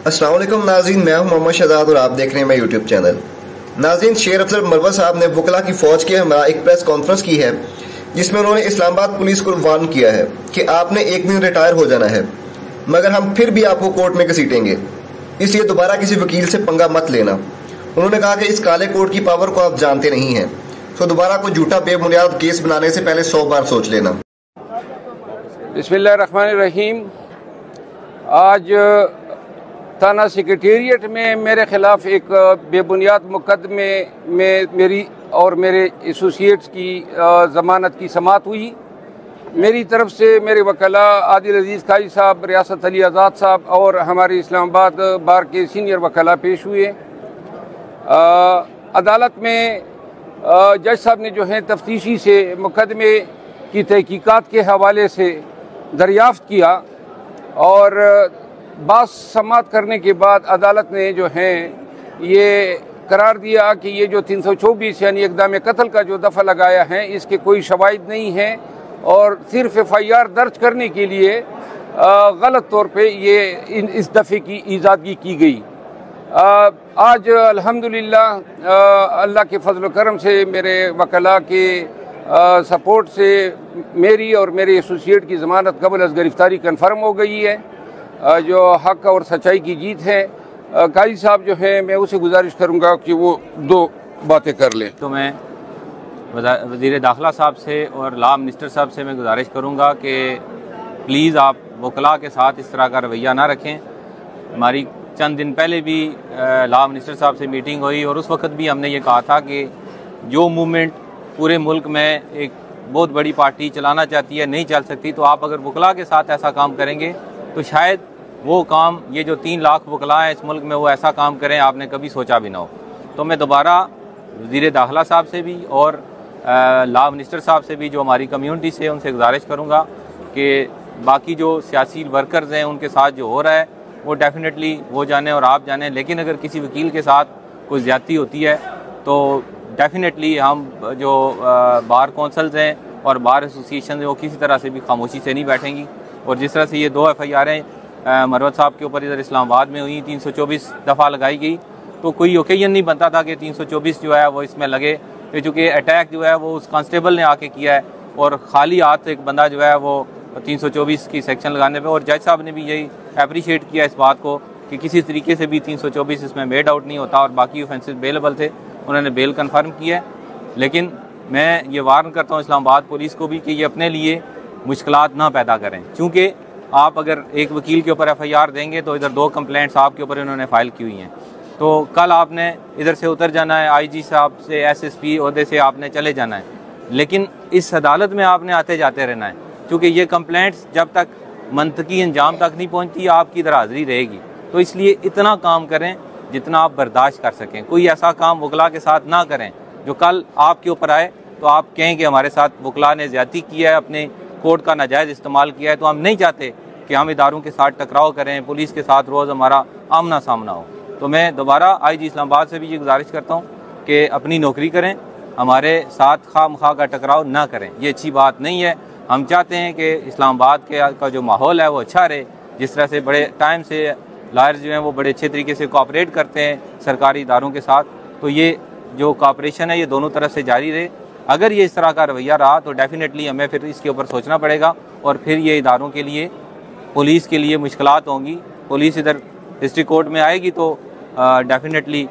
अस्सलाम वालेकुम नाज़रीन, मैं हूं मोहम्मद शहजाद और आप देख रहे हैं मेरा यूट्यूब चैनल। नाज़रीन, शेर अफजल मरवत साहब ने वकला की फौज के हमरा एक प्रेस कॉन्फ्रेंस की है जिसमें उन्होंने इस्लामाबाद पुलिस को वार्न किया है कि आपने एक दिन रिटायर हो जाना है, मगर हम फिर भी आपको कोर्ट में घसीटेंगे, इसलिए दोबारा किसी वकील से पंगा मत लेना। उन्होंने कहा कि इस काले कोर्ट की पावर को आप जानते नहीं हैं, तो दोबारा कोई झूठा बेबुनियाद केस बनाने से पहले 100 बार सोच लेना। बिस्मिल्लाहिर्रहमानिर्रहीम। आज थाना सेक्रेटेरिएट में मेरे ख़िलाफ़ एक बेबुनियाद मुकदमे में मेरी और मेरे एसोसिएट्स की ज़मानत की समाअत हुई। मेरी तरफ से मेरे वकला आदिल अजीज़ काजी साहब, रियासत अली आज़ाद साहब और हमारे इस्लामाबाद बार के सीनियर वकला पेश हुए। अदालत में जज साहब ने जो है तफ्तीशी से मुकदमे की तहकीकात के हवाले से दरियाफ़्त किया और बात समाअत करने के बाद अदालत ने जो है ये करार दिया कि ये जो 324 यानी इक़दाम कत्ल का जो दफ़ा लगाया है इसके कोई शवाहिद नहीं है और सिर्फ FIR दर्ज करने के लिए गलत तौर पे ये इस दफ़े की ईजादगी की गई। आज अल्हम्दुलिल्लाह अल्लाह के फजल करम से मेरे वकला के सपोर्ट से मेरी और मेरे एसोसिएट की ज़मानत कबल अज़ गिरफ़्तारी कन्फर्म हो गई है, जो हक़ और सच्चाई की जीत है। काजी साहब जो है मैं उसे गुजारिश करूँगा कि वो दो बातें कर लें। तो मैं वज़ीर दाखिला साहब से और लॉ मिनिस्टर साहब से मैं गुजारिश करूँगा कि प्लीज़ आप वकला के साथ इस तरह का रवैया ना रखें। हमारी चंद दिन पहले भी लॉ मिनिस्टर साहब से मीटिंग हुई और उस वक्त भी हमने ये कहा था कि जो मूवमेंट पूरे मुल्क में एक बहुत बड़ी पार्टी चलाना चाहती है नहीं चल सकती, तो आप अगर वकला के साथ ऐसा काम करेंगे तो शायद वो काम, ये जो 3 लाख वकला हैं इस मुल्क में, वो ऐसा काम करें आपने कभी सोचा भी ना हो। तो मैं दोबारा वज़ीर दाखिला साहब से भी और लॉ मिनिस्टर साहब से भी जो हमारी कम्यूनिटी से उनसे गुजारिश करूँगा कि बाकी जो सियासी वर्कर्स हैं उनके साथ जो हो रहा है वो डेफिनेटली वो जाने और आप जाने, लेकिन अगर किसी वकील के साथ कोई ज़्यादती होती है तो डेफिनेटली हम जो बार कौंसल्स हैं और बार एसोसिएशन हैं वो किसी तरह से भी खामोशी से नहीं बैठेंगी। और जिस तरह से ये 2 FIR मरवत साहब के ऊपर इधर इस्लामाबाद में हुई, 324 दफ़ा लगाई गई, तो कोई ओकेजन नहीं बनता था कि 324 जो है वो इसमें लगे, चूँकि अटैक जो है वो उस कांस्टेबल ने आके किया है और खाली हाथ एक बंदा जो है वो 324 की सेक्शन लगाने पे। और जज साहब ने भी यही अप्रिशिएट किया इस बात को कि किसी तरीके से भी 324 इसमें मेड आउट नहीं होता और बाकी ऑफेंसेस बेलेबल थे, उन्होंने बेल कन्फर्म किया है। लेकिन मैं ये वार्न करता हूँ इस्लामाबाद पुलिस को भी कि ये अपने लिए मुश्किलात ना पैदा करें, क्योंकि आप अगर एक वकील के ऊपर FIR देंगे तो इधर 2 कंप्लेंट्स आपके ऊपर इन्होंने फ़ाइल की हुई हैं, तो कल आपने इधर से उतर जाना है, IG साहब से SSP ओहदे से आपने चले जाना है, लेकिन इस अदालत में आपने आते जाते रहना है, क्योंकि ये कंप्लेंट्स जब तक मंतकी अंजाम तक नहीं पहुँचती आपकी इधर हाज़िरी रहेगी। तो इसलिए इतना काम करें जितना आप बर्दाश्त कर सकें। कोई ऐसा काम वकला के साथ ना करें जो कल आपके ऊपर आए तो आप कहें कि हमारे साथ वकला ने ज़्यादती किया है, अपने कोर्ट का नाजायज़ इस्तेमाल किया है। तो हम नहीं चाहते कि हम इदारों के साथ टकराव करें, पुलिस के साथ रोज़ हमारा आमना सामना हो। तो मैं दोबारा IG इस्लामाबाद से भी ये गुजारिश करता हूँ कि अपनी नौकरी करें, हमारे साथ खामखा का टकराव ना करें, ये अच्छी बात नहीं है। हम चाहते हैं कि इस्लामाबाद का जो माहौल है वो अच्छा रहे, जिस तरह से बड़े टाइम से लॉयर्स जो हैं वो बड़े अच्छे तरीके से कोऑपरेट करते हैं सरकारी इदारों के साथ, तो ये जो कोऑपरेशन है ये दोनों तरफ से जारी रहे। अगर ये इस तरह का रवैया रहा तो डेफिनेटली हमें फिर इसके ऊपर सोचना पड़ेगा और फिर ये इदारों के लिए, पुलिस के लिए मुश्किलात होंगी। पुलिस इधर डिस्ट्रिक्ट कोर्ट में आएगी तो डेफिनेटली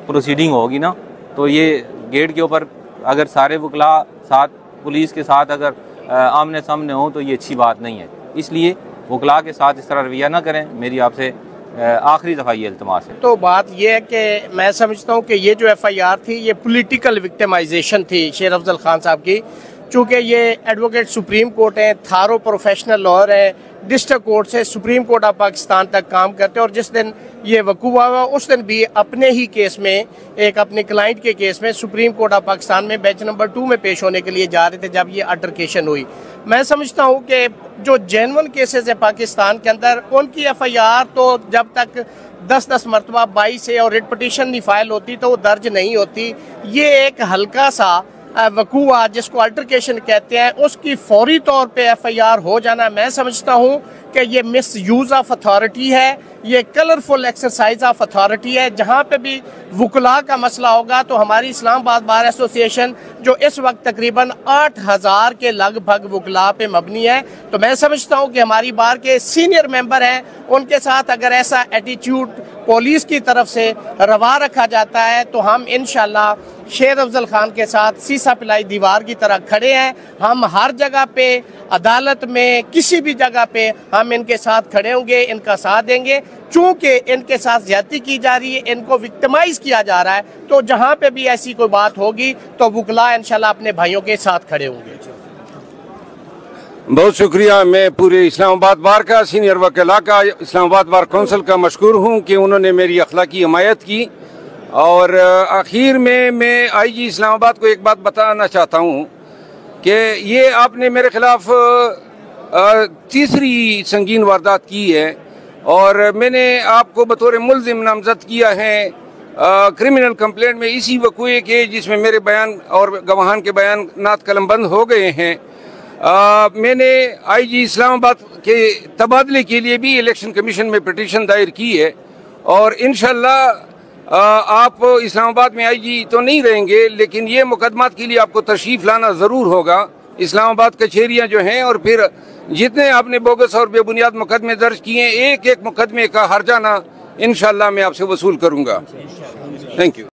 प्रोसीडिंग होगी ना, तो ये गेट के ऊपर अगर सारे वकला साथ पुलिस के साथ अगर आमने सामने हों तो ये अच्छी बात नहीं है। इसलिए वकला के साथ इस तरह रवैया ना करें, मेरी आपसे आखिरी दफ़ा ये इल्तमास है। तो बात यह है कि मैं समझता हूँ कि ये जो FIR थी ये पॉलिटिकल विक्टिमाइजेशन थी शेर अफजल खान साहब की, चूँकि ये एडवोकेट सुप्रीम कोर्ट हैं, थारो प्रोफेशनल लॉयर हैं, डिस्ट्रिक्ट कोर्ट से सुप्रीम कोर्ट ऑफ पाकिस्तान तक काम करते हैं। और जिस दिन ये वकूआ हुआ उस दिन भी अपने ही केस में, एक अपने क्लाइंट के केस में सुप्रीम कोर्ट ऑफ पाकिस्तान में बेंच नंबर 2 में पेश होने के लिए जा रहे थे जब ये अल्टरकेशन हुई। मैं समझता हूँ कि जो जेन्युइन केसेस है पाकिस्तान के अंदर, उनकी FIR तो जब तक 10-10 मरतबा 22 से और रिट पटिशन नहीं फाइल होती तो वो दर्ज नहीं होती। ये एक हल्का सा वकूआ जिसको अल्टरकेशन कहते हैं उसकी फौरी तौर पे FIR हो जाना, मैं समझता हूँ कि ये मिस यूज़ ऑफ अथॉरिटी है। ये कलरफुल एक्सरसाइज ऑफ अथॉरिटी है। जहाँ पे भी वुकला का मसला होगा तो हमारी इस्लामाबाद बार एसोसिएशन जो इस वक्त तकरीबन 8000 के लगभग वुकला पे मबनी है, तो मैं समझता हूँ कि हमारी बार के सीनियर मेंबर हैं, उनके साथ अगर ऐसा एटीट्यूड पुलिस की तरफ से रवा रखा जाता है तो हम इंशाल्लाह शेर अफजल खान के साथ सीसा पिलाई दीवार की तरह खड़े हैं। हम हर जगह पे, अदालत में, किसी भी जगह पे हम इनके साथ खड़े होंगे, इनका साथ देंगे। चूँकि इनके साथ ज्यादती की जा रही है, इनको विक्टिमाइज किया जा रहा है, तो जहाँ पे भी ऐसी कोई बात होगी तो वुकला इंशाल्लाह अपने भाइयों के साथ खड़े होंगे। बहुत शुक्रिया। मैं पूरे इस्लामाबाद बार का, सीनियर वकीला का, इस्लामाबाद बार कौंसिल का मशकूर हूँ कि उन्होंने मेरी अखलाकी हिमायत की। और आखिर में मैं आईजी इस्लामाबाद को एक बात बताना चाहता हूँ कि ये आपने मेरे खिलाफ तीसरी संगीन वारदात की है और मैंने आपको बतौर मुल्जिम नामजद किया है क्रिमिनल कंप्लेंट में इसी वक़ूए के जिसमें मेरे बयान और गवाहान के बयान नात कलमबंद हो गए हैं। मैंने आईजी इस्लामाबाद के तबादले के लिए भी इलेक्शन कमीशन में पिटीशन दायर की है और इंशाल्लाह आप इस्लामाबाद में आईजी तो नहीं रहेंगे, लेकिन ये मुकदमात के लिए आपको तशरीफ़ लाना ज़रूर होगा। इस्लामाबाद कचहरियाँ जो हैं और फिर जितने आपने बोगस और बेबुनियाद मुकदमे दर्ज किए हैं, एक एक मुकदमे का हर्जाना इंशाल्लाह मैं आपसे वसूल करूँगा। Thank you.